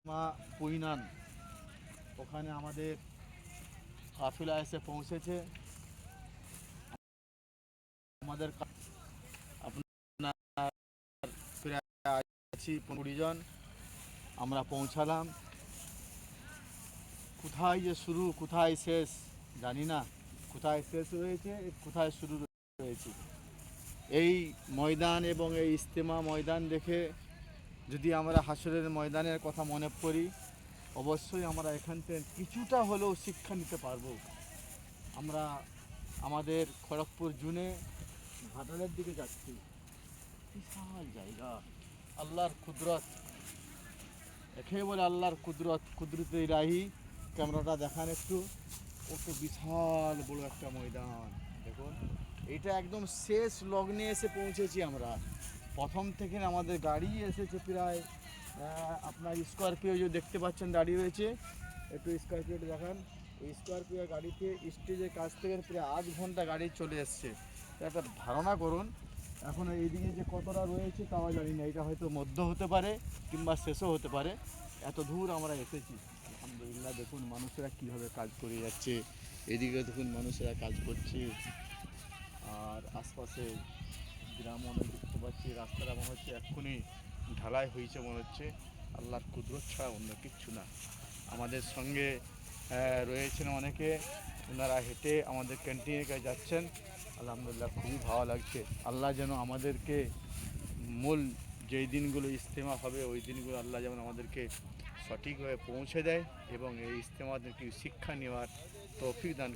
মা পুইনান ওখানে আমাদের কাফিলা এসে পৌঁছেছে। আমাদের আপনার প্রায় আছি 15 জন আমরা পৌঁছালাম। কোথায় যে শুরু কোথায় শেষ জানি না, কোথায় শেষ হয়েছে কোথায় শুরু হয়েছে। এই ময়দান এবং এই ইজতেমা ময়দান দেখে যদি আমরা হাসরের ময়দানের কথা মনে করি, অবশ্যই আমরা এখান থেকে কিছুটা হলেও শিক্ষা নিতে পারবো। আমরা আমাদের খড়গপুর জুনে ঘাটালের দিকে যাচ্ছি। বিশাল জায়গা, আল্লাহর কুদরত, একে বলে আল্লাহর কুদরত, কুদরতে ইলাহি। ক্যামেরাটা দেখান একটু, কত বিশাল বড় একটা ময়দান দেখুন। এটা একদম শেষ লগ্নে এসে পৌঁছেছি আমরা। প্রথম থেকে আমাদের গাড়ি এসেছে প্রায় আপনার স্করপিও যে দেখতে পাচ্ছেন দাঁড়িয়ে রয়েছে, একটু স্করপিওটা দেখান। এই স্করপিও গাড়িতে স্টেজের কাছ থেকে প্রায় 8 ঘন্টা গাড়ি চলে এসছে। একটা ধারণা করুন এখন এইদিকে যে কতটা রয়েছে তাও জানি না, এটা হয়তো মধ্য হতে পারে কিংবা শেষও হতে পারে। এত দূর আমরা এসেছি আলহামদুলিল্লাহ। দেখুন মানুষেরা কীভাবে কাজ করে যাচ্ছে, এদিকে দেখুন মানুষেরা কাজ করছে, আর আশপাশে গ্রাম অনেক দেখতে পাচ্ছি। রাস্তাটা মনে হচ্ছে এক্ষুনি ঢালাই হয়েছে মনে হচ্ছে। আল্লাহর কুদরত ছাড়া অন্য কিচ্ছু না। আমাদের সঙ্গে রয়েছেন অনেকে, ওনারা হেঁটে আমাদের ক্যান্টিনের কাছে যাচ্ছেন। আলহামদুলিল্লাহ খুবই ভালো লাগছে। আল্লাহ যেন আমাদেরকে মূল যেই দিনগুলো ইজতেমা হবে ওই দিনগুলো আল্লাহ যেমন আমাদেরকে সঠিকভাবে পৌঁছে দেয় এবং এই ইজতেমাদেরকে শিক্ষা নেওয়ার তৌফিক দান করে।